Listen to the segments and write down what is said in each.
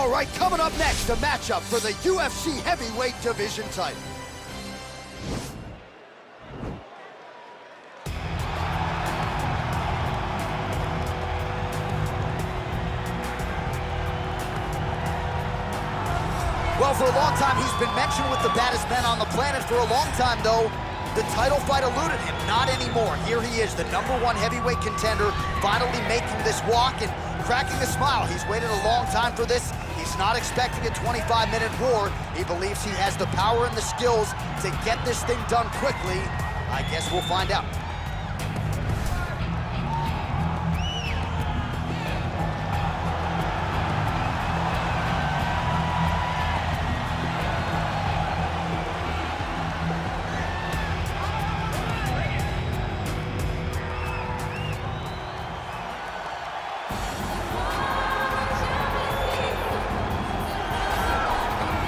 All right, coming up next, a matchup for the UFC heavyweight division title. Well, for a long time, he's been mentioned with the baddest men on the planet. For a long time, though, the title fight eluded him. Not anymore. Here he is, the #1 heavyweight contender, finally making this walk and cracking a smile. He's waited a long time for this. He's not expecting a 25-minute war. He believes he has the power and the skills to get this thing done quickly. I guess we'll find out.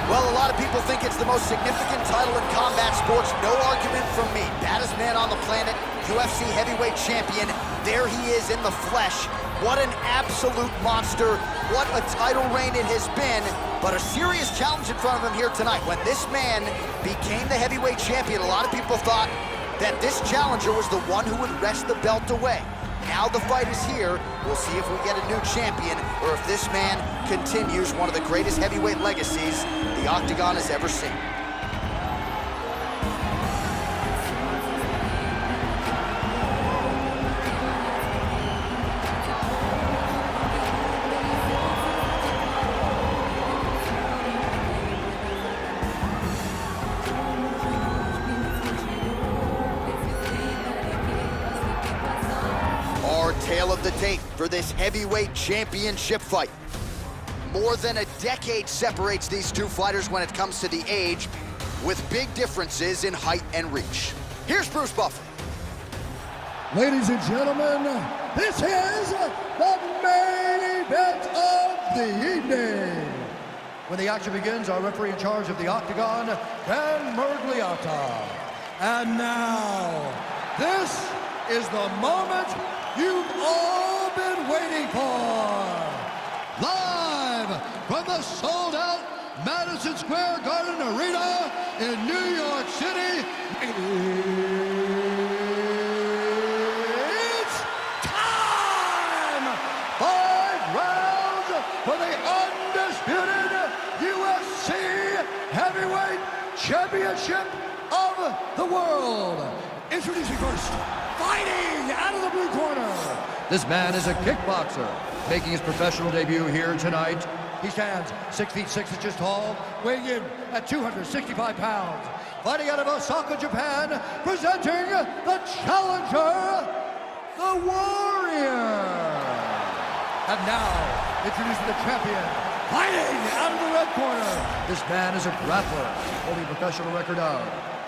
Well, a lot of people think it's the most significant title in combat sports. No argument from me. Baddest man on the planet, UFC heavyweight champion. There he is in the flesh. What an absolute monster. What a title reign it has been. But a serious challenge in front of him here tonight. When this man became the heavyweight champion, a lot of people thought that this challenger was the one who would wrest the belt away. Now the fight is here. We'll see if we get a new champion or if this man continues one of the greatest heavyweight legacies the Octagon has ever seen. Tale of the tape for this heavyweight championship fight. More than a decade separates these two fighters when it comes to the age, with big differences in height and reach. Here's Bruce Buffer. Ladies and gentlemen, this is the main event of the evening. When the action begins, our referee in charge of the Octagon, Dan Murgliata. And now, this is the moment you've all been waiting for. Live from the sold-out Madison Square Garden Arena in New York City, it's time! 5 rounds for the undisputed UFC Heavyweight Championship of the world. Introducing first, fighting out of the blue corner. This man is a kickboxer, making his professional debut here tonight. He stands 6 feet 6 inches tall, weighing in at 265 pounds. Fighting out of Osaka, Japan, presenting the challenger, the Warrior. And now, introducing the champion, fighting out of the red corner. This man is a grappler, holding a professional record of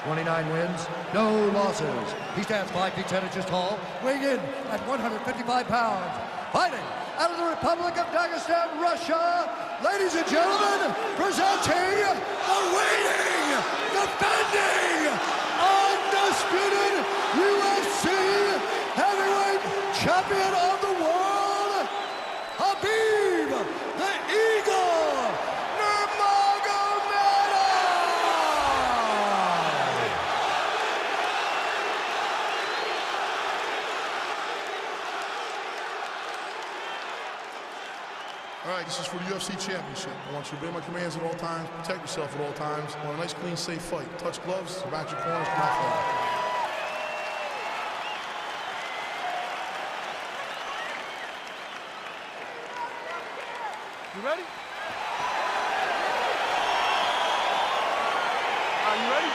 29 wins, no losses. He stands 5 feet 10 inches tall, weighing in at 155 pounds. Fighting out of the Republic of Dagestan, Russia, ladies and gentlemen, presenting the reigning, defending, undisputed UFC heavyweight champion of the world, Khabib the Eagle Nurmagomedov. All right, this is for the UFC Championship. I want you to obey my commands at all times, protect yourself at all times. I want a nice, clean, safe fight. Touch gloves, back your corners, come out fight. You ready? Are you ready?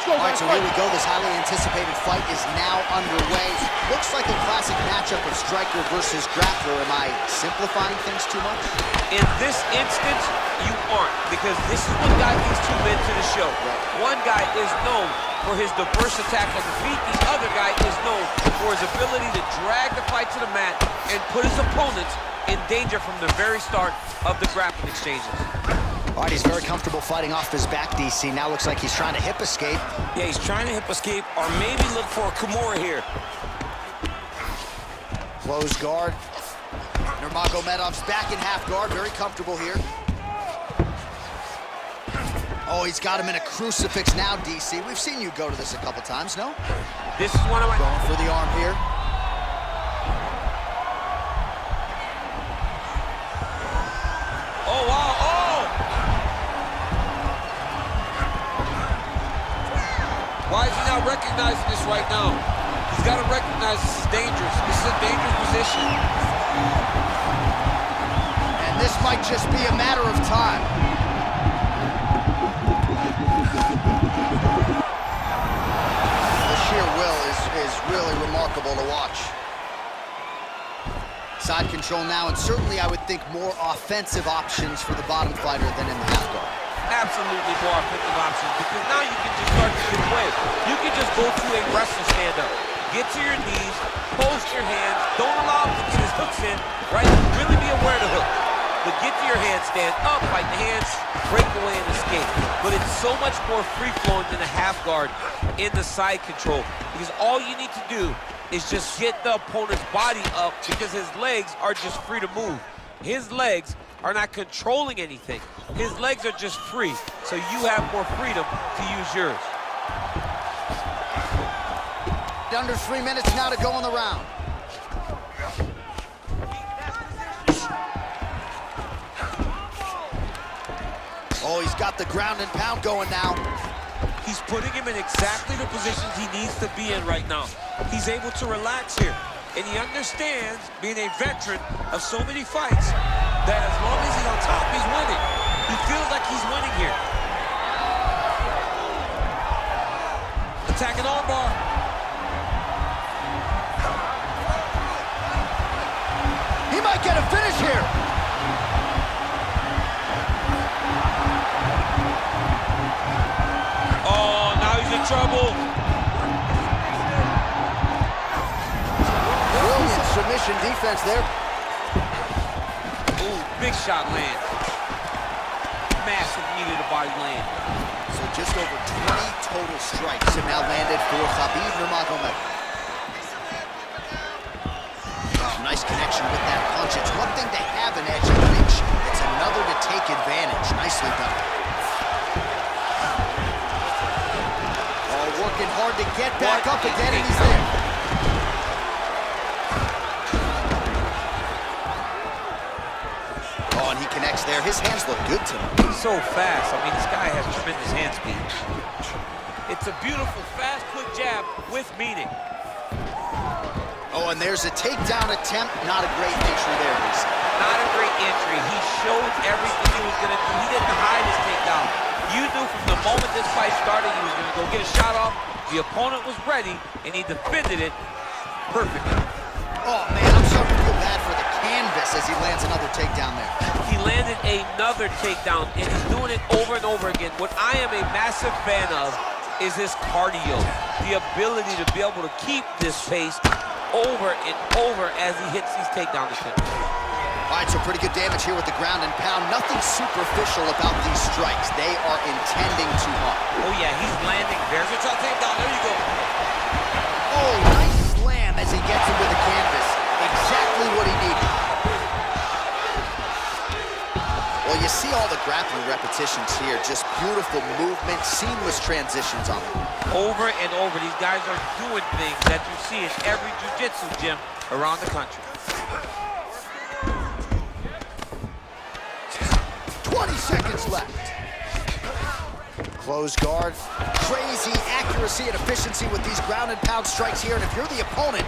All right, so here we go. This highly anticipated fight is now underway. Looks like a classic matchup of striker versus grappler. Am I simplifying things too much? In this instance, you aren't, because this is what got these two men to the show. Right. One guy is known for his diverse attacks on the feet. The other guy is known for his ability to drag the fight to the mat and put his opponents in danger from the very start of the grappling exchanges. All right, he's very comfortable fighting off his back, DC. Now looks like he's trying to hip escape. Yeah, he's trying to hip escape or maybe look for a Kimura here. Closed guard. Nurmagomedov's back in half guard, very comfortable here. Oh, he's got him in a crucifix now, DC. We've seen you go to this a couple times, no? This is one of my... Going for the arm here. Oh, wow, oh! Why is he not recognizing this right now? He's got to recognize this is dangerous. This is a dangerous position. And this might just be a matter of time. The sheer will is really remarkable to watch. Side control now, and certainly I would think more offensive options for the bottom fighter than in the half guard. Absolutely more offensive options, because now you can just start to get away. You can just go to a wrestler stand-up. Get to your knees, post your hands, don't allow him to get his hooks in, right? Really be aware of the hook. But get to your hands, stand up, fight the hands, break away and escape. But it's so much more free-flowing than a half guard in the side control, because all you need to do is just get the opponent's body up, because his legs are just free to move. His legs are not controlling anything. His legs are just free, so you have more freedom to use yours. Under 3 minutes now to go in the round. Oh, he's got the ground and pound going now. He's putting him in exactly the positions he needs to be in right now. He's able to relax here, and he understands, being a veteran of so many fights, that as long as he's on top, he's winning. He feels like he's winning here. Attacking armbar. He might get a finish here. Oh, now he's in trouble. Brilliant submission defense there. Ooh, big shot land. Massive knee to the body land. So just over 20 total strikes have now landed for Khabib Nurmagomedov. Nice connection with that punch. It's one thing to have an edge and reach. It's another to take advantage. Nicely done. Oh, working hard to get back up again, and he's there. Oh, and he connects there. His hands look good to him. He's so fast. I mean, this guy has tremendous hand speed. It's a beautiful, fast, quick jab with meaning. Oh, and there's a takedown attempt. Not a great entry there, Lisa. Not a great entry. He showed everything he was going to do. He didn't hide his takedown. You knew from the moment this fight started he was going to go get a shot off. The opponent was ready, and he defended it perfectly. Oh, man, I'm starting to feel bad for the canvas as he lands another takedown there. He landed another takedown, and he's doing it over and over again. What I am a massive fan of is his cardio, the ability to be able to keep this pace over and over as he hits these takedown attempts. All right, so pretty good damage here with the ground and pound. Nothing superficial about these strikes. They are intending to harm. Oh, yeah, he's landing. There's a takedown. There you go. Oh, nice slam as he gets him to the canvas. Exactly what he needed. Well, you see all the grappling repetitions here. Just beautiful movement, seamless transitions on them. Over and over, these guys are doing things that you see in every jiu-jitsu gym around the country. 20 seconds left. Closed guard. Crazy accuracy and efficiency with these ground and pound strikes here. And if you're the opponent,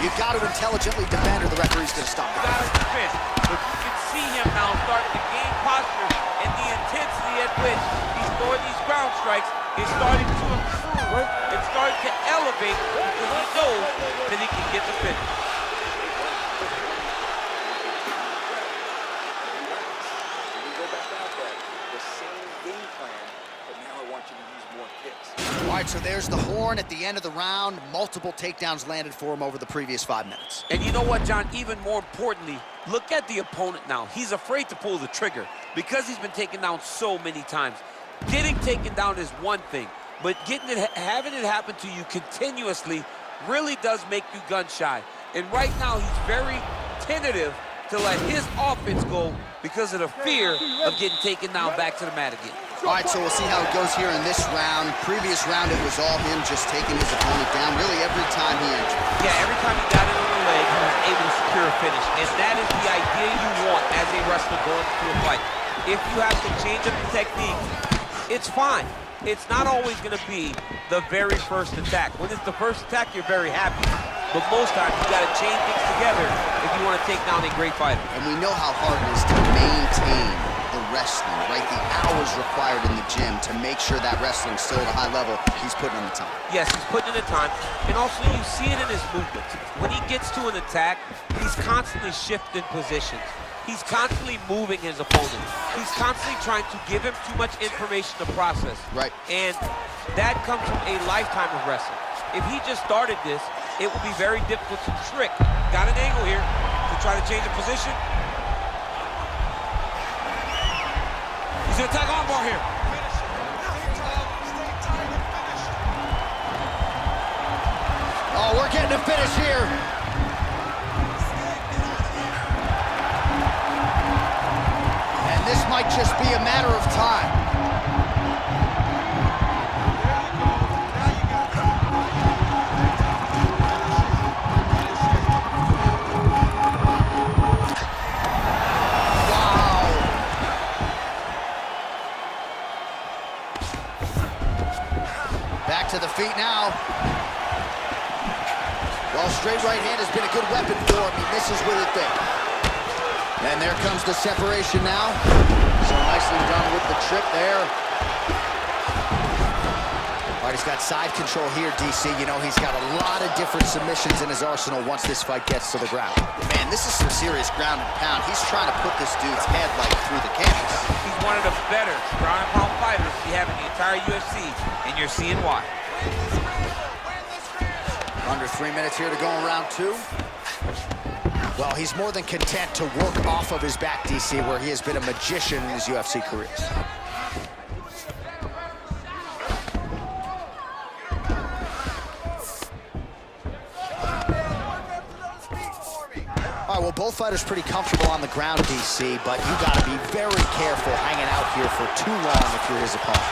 you've got to intelligently defend or the referee's going to stop. You got to defend. But you can see him now starting to gain posture, and the intensity at which he's throwing these ground strikes is starting to improve. It's starting to elevate because he knows that he can get the finish. All right, so there's the horn at the end of the round. Multiple takedowns landed for him over the previous 5 minutes. And you know what, John? Even more importantly, look at the opponent now. He's afraid to pull the trigger because he's been taken down so many times. Getting taken down is one thing, but having it happen to you continuously really does make you gun shy. And right now, he's very tentative to let his offense go because of the fear of getting taken down back to the mat again. All right, so we'll see how it goes here in this round. Previous round, it was all him just taking his opponent down really every time he entered. Yeah, every time he got it on the leg, he was able to secure a finish. And that is the idea you want as a wrestler going into a fight. If you have to change up the technique, it's fine. It's not always going to be the very first attack. When it's the first attack, you're very happy. But most times, you got to chain things together if you want to take down a great fighter. And we know how hard it is to maintain the wrestling, right? The hours required in the gym to make sure that wrestling's still at a high level. He's putting in the time. Yes, he's putting in the time. And also, you see it in his movements. When he gets to an attack, he's constantly shifting positions. He's constantly moving his opponent. He's constantly trying to give him too much information to process. Right. And that comes from a lifetime of wrestling. If he just started this, it would be very difficult to trick. Got an angle here to try to change the position. He's gonna attack armbar here. Oh, we're getting a finish here. And this might just be a matter of time. Back to the feet now. Well, straight right hand has been a good weapon for him. He misses with it there. And there comes the separation now. So nicely done with the trip there. All right, he's got side control here, DC. You know, he's got a lot of different submissions in his arsenal once this fight gets to the ground. Man, this is some serious ground and pound. He's trying to put this dude's head, like, through the canvas. He's one of the better ground and pound fighters we have in the entire UFC, and you're seeing why. Under 3 minutes here to go in round two. Well, he's more than content to work off of his back, DC, where he has been a magician in his UFC career. All right, well, both fighters pretty comfortable on the ground, DC, but you got to be very careful hanging out here for too long if you're his opponent.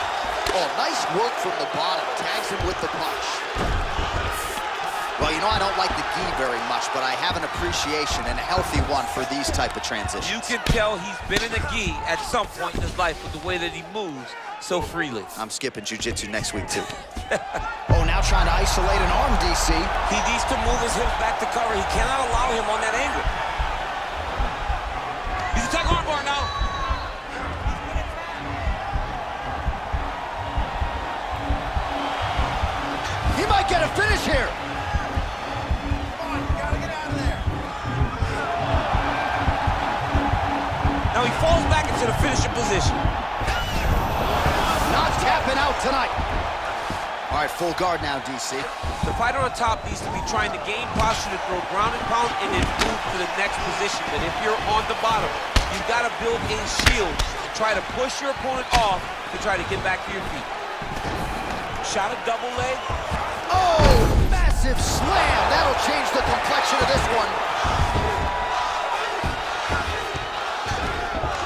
Oh, nice work from the bottom. Tags him with the punch. Well, you know, I don't like the gi very much, but I have an appreciation and a healthy one for these type of transitions. You can tell he's been in a gi at some point in his life with the way that he moves so freely. I'm skipping jiu-jitsu next week, too. Oh, now trying to isolate an arm, DC. He needs to move his hips back to cover. He cannot allow him on that angle. He's attacking armbar now. He might get a finish here. Come on, you gotta get out of there. Now he falls back into the finishing position. Not tapping out tonight. All right, full guard now, DC. The fighter on top needs to be trying to gain posture to throw ground and pound and then move to the next position. But if you're on the bottom, you've got to build a shield to try to push your opponent off to try to get back to your feet. Shot a double leg. Oh, massive slam. That'll change the complexion of this one.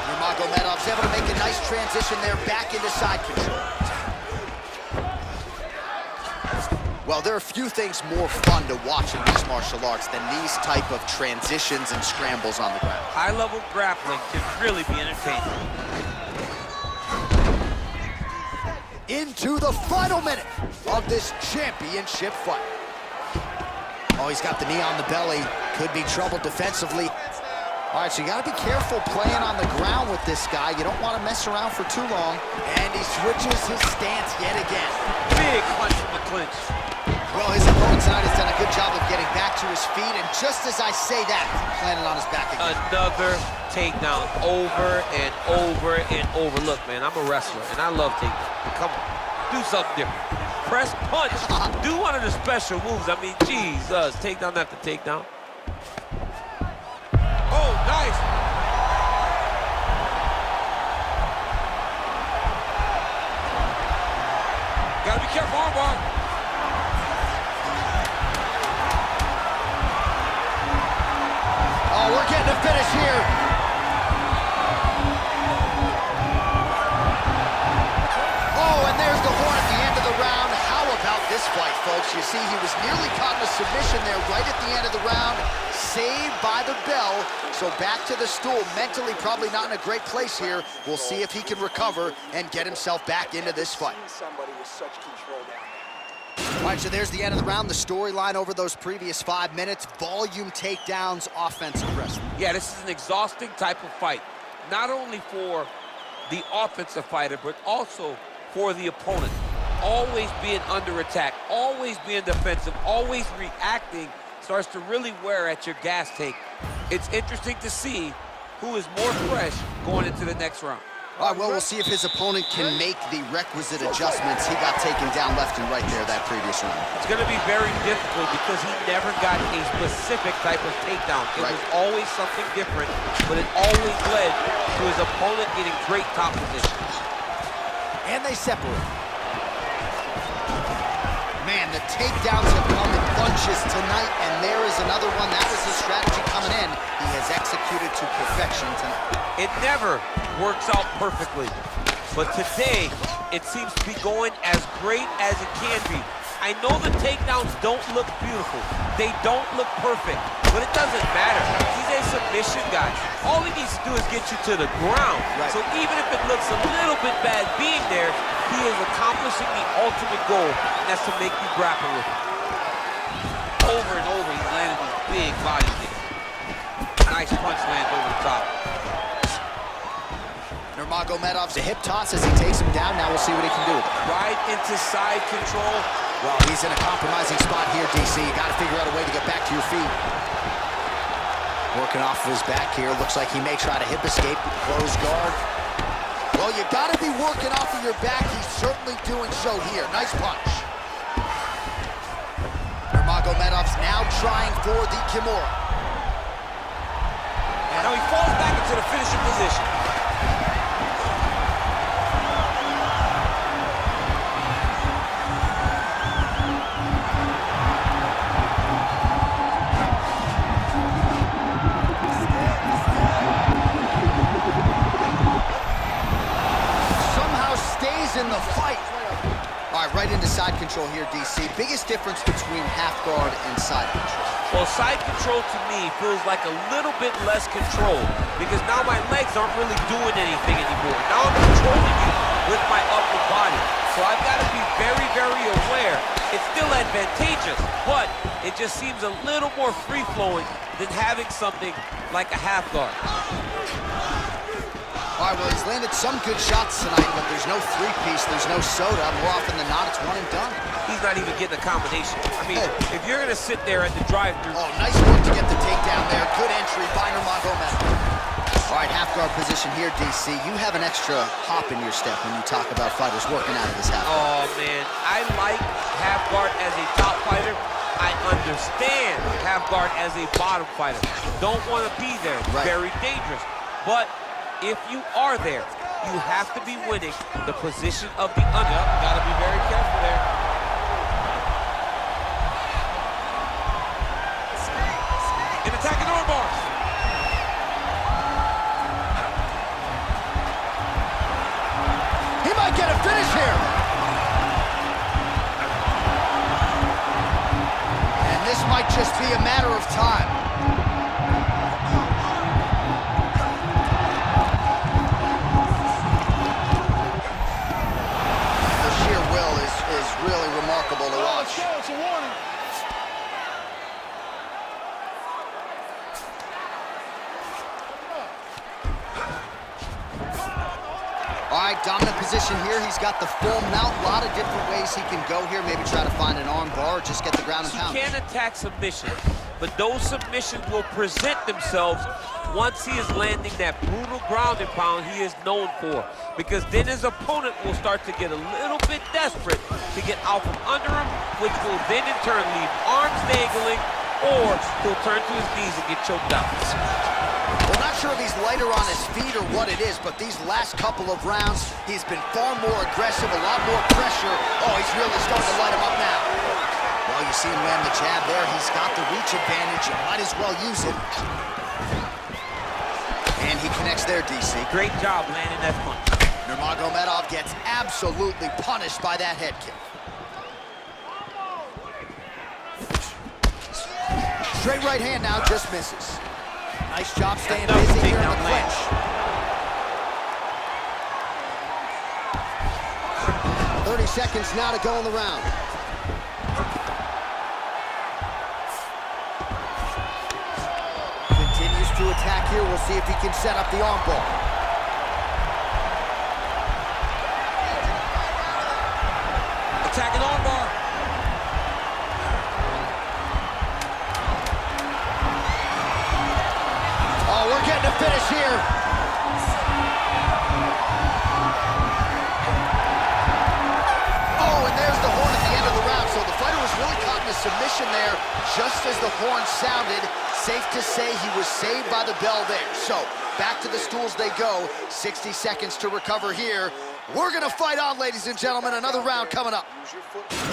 Nurmagomedov's able to make a nice transition there back into side control. Well, there are few things more fun to watch in mixed martial arts than these type of transitions and scrambles on the ground. High-level grappling can really be entertaining. Into the final minute of this championship fight. Oh, he's got the knee on the belly. Could be trouble defensively. All right, so you got to be careful playing on the ground with this guy. You don't want to mess around for too long. And he switches his stance yet again. Big punch from the clinch. Well, his opponent tonight has done a good job of getting back to his feet, and just as I say that, landed on his back again. Another takedown over and over and over. Look, man, I'm a wrestler, and I love takedowns. Come on, do something different. Press punch. Do one of the special moves. I mean, Jesus, takedown after takedown. Oh, nice. Gotta be careful, armbar. finish here. Oh, and there's the horn at the end of the round. How about this fight, folks? You see, he was nearly caught in a submission there right at the end of the round. Saved by the bell. So back to the stool. Mentally probably not in a great place here. We'll see if he can recover and get himself back into this fight. Somebody with such control down there. All right, so there's the end of the round. The storyline over those previous 5 minutes. Volume takedowns, offensive wrestling. Yeah, this is an exhausting type of fight. Not only for the offensive fighter, but also for the opponent. Always being under attack, always being defensive, always reacting starts to really wear at your gas tank. It's interesting to see who is more fresh going into the next round. All right, well, we'll see if his opponent can make the requisite adjustments. He got taken down left and right there that previous round. It's going to be very difficult because he never got a specific type of takedown. It was always something different, but it always led to his opponent getting great top position. And they separate. Man, the takedowns have come in bunches tonight, and there is another one. That was his strategy coming in. He has executed to perfection tonight. It never works out perfectly, but today it seems to be going as great as it can be. I know the takedowns don't look beautiful. They don't look perfect, but it doesn't matter. He's a submission guy. All he needs to do is get you to the ground. So even if it looks a little bit bad being there, he is accomplishing the ultimate goal, and that's to make you grapple with him. Over and over, he's landing these big body kicks. Nice punch lands over the top. Nurmagomedov's a hip toss as he takes him down. Now we'll see what he can do with it. Right into side control. Well, he's in a compromising spot here, DC. You got to figure out a way to get back to your feet. Working off of his back here. Looks like he may try to hip escape. Close guard. Well, you got to be working off of your back. He's certainly doing so here. Nice punch. Nurmagomedov's now trying for the Kimura. And now he falls back into the finishing position. In the fight. All right, right into side control here, DC. Biggest difference between half guard and side control. Well, side control to me feels like a little bit less control because now my legs aren't really doing anything anymore. Now I'm controlling you with my upper body. So I've got to be very, very aware. It's still advantageous, but it just seems a little more free-flowing than having something like a half guard. All right, well, he's landed some good shots tonight, but there's no three-piece, there's no soda. More often than not, it's one and done. He's not even getting a combination. I mean, if you're going to sit there at the drive-thru... Oh, nice work to get the takedown there. Good entry by Nurmagomedov. All right, half guard position here, DC. You have an extra hop in your step when you talk about fighters working out of this half guard. Oh, man. I like half guard as a top fighter. I understand half guard as a bottom fighter. Don't want to be there. Very dangerous. But if you are there, you have to be winning the position of the under. Got to be very careful there. In attacking armbar. He might get a finish here. And this might just be a matter of time. Really remarkable to watch. It's a warning. All right, dominant position here. He's got the full mount. A lot of different ways he can go here. Maybe try to find an arm bar or just get the ground and pound. He can attack submission, but those submissions will present themselves once he is landing that brutal ground and pound he is known for. Because then his opponent will start to get a little bit desperate to get out from under him, which will then in turn leave arms dangling, or he'll turn to his knees and get choked out. Well, not sure if he's lighter on his feet or what it is, but these last couple of rounds, he's been far more aggressive, a lot more pressure. Oh, he's really starting to light him up now. Well, you see him land the jab there. He's got the reach advantage. You might as well use it. connects there, DC. Great job landing that punch. Nurmagomedov gets absolutely punished by that head kick. Straight right hand now, just misses. Nice job staying busy here in the clinch. .30 seconds now to go in the round. Continues to attack here. We'll see if he can set up the armbar. Attacking armbar. Oh, we're getting a finish here. Oh, and there's the horn at the end of the round. So the fighter was really caught in a submission there just as the horn sounded. Safe to say he was saved by the bell there. So back to the stools they go. 60 seconds to recover here. We're gonna fight on, ladies and gentlemen. Another round coming up.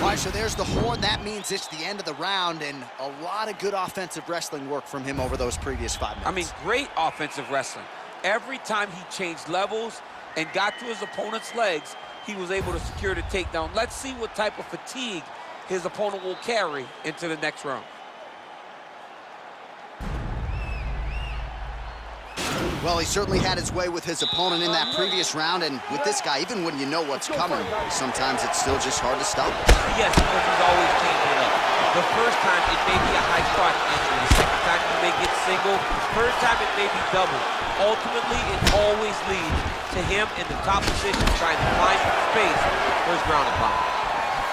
All right, so there's the horn. That means it's the end of the round, and a lot of good offensive wrestling work from him over those previous 5 minutes. I mean, great offensive wrestling. Every time he changed levels and got to his opponent's legs, he was able to secure the takedown. Let's see what type of fatigue his opponent will carry into the next round. Well, he certainly had his way with his opponent in that previous round, and with this guy, even when you know what's coming, sometimes it's still just hard to stop. Yes, because he's always changing it up. The first time, it may be a high crotch injury. The second time, you may get single. Third time, it may be double. Ultimately, it always leads to him in the top position, trying to find some space for his ground and pound.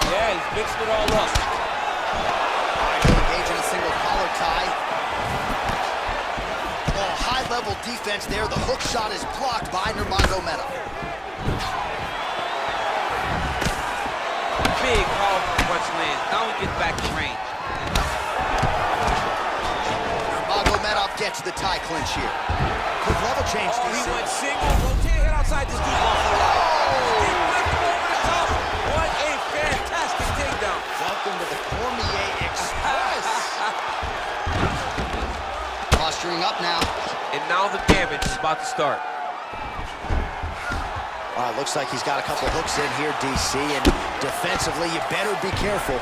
Yeah, he's mixing it all up. Engaging a single collar tie. High-level defense there. The hook shot is blocked by Nurmagomedov. Big, powerful punch lands. Now he gets back in range. Nurmagomedov gets the tie clinch here. Quick level change. Oh, he went single. Rotate head outside this dude's off the line. He flipped him over the top. What a fantastic takedown. Welcome to the Cormier Express. Posturing up now. And now the damage is about to start. All right, looks like he's got a couple hooks in here, DC, and defensively, you better be careful.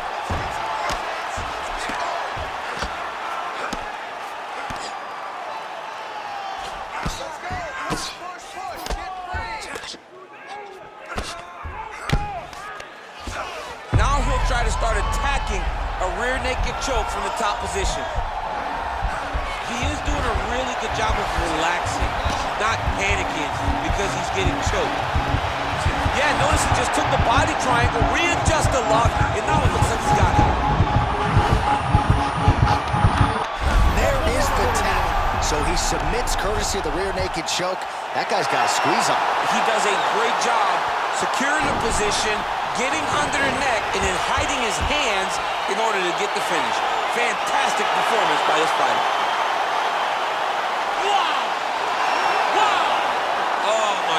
Now he'll try to start attacking a rear naked choke from the top position. He is doing a really good job of relaxing, not panicking because he's getting choked. Yeah, notice he just took the body triangle, readjusted the lock, and now it looks like he's got it. There is the tap. So he submits courtesy of the rear naked choke. That guy's got a squeeze on. He does a great job securing the position, getting under the neck, and then hiding his hands in order to get the finish. Fantastic performance by this fighter.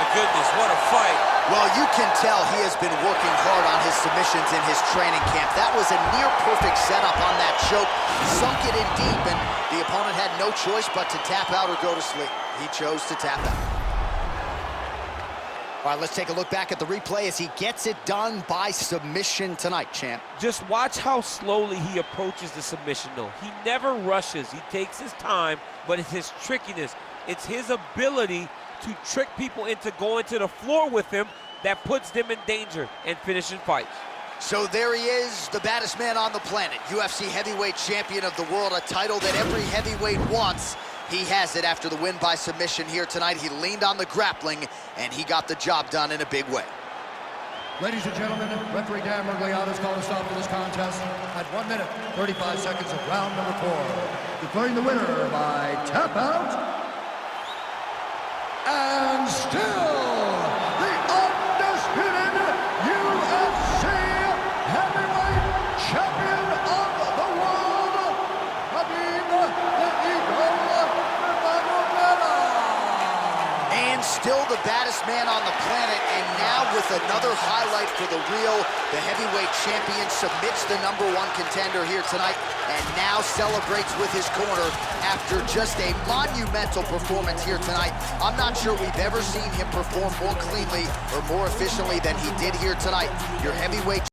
Goodness, what a fight. Well, you can tell he has been working hard on his submissions in his training camp. That was a near-perfect setup on that choke. Sunk it in deep, and the opponent had no choice but to tap out or go to sleep. He chose to tap out. All right, let's take a look back at the replay as he gets it done by submission tonight, champ. Just watch how slowly he approaches the submission, though. He never rushes. He takes his time, but it's his trickiness. It's his ability to trick people into going to the floor with him that puts them in danger and finishing fights. So there he is, the baddest man on the planet, UFC heavyweight champion of the world, a title that every heavyweight wants. He has it after the win by submission here tonight. He leaned on the grappling, and he got the job done in a big way. Ladies and gentlemen, referee Dan Mergliata's called a stop to this contest at 1 minute, 35 seconds of round number 4. Declaring the winner by tap out, and still the undisputed UFC heavyweight champion of the world, Khabib Nurmagomedov. And Still the baddest man on the planet, and now with another highlight for the real, the heavyweight champion submits the #1 contender here tonight, and now celebrates with his corner after just a monumental performance here tonight. I'm not sure we've ever seen him perform more cleanly or more efficiently than he did here tonight. Your heavyweight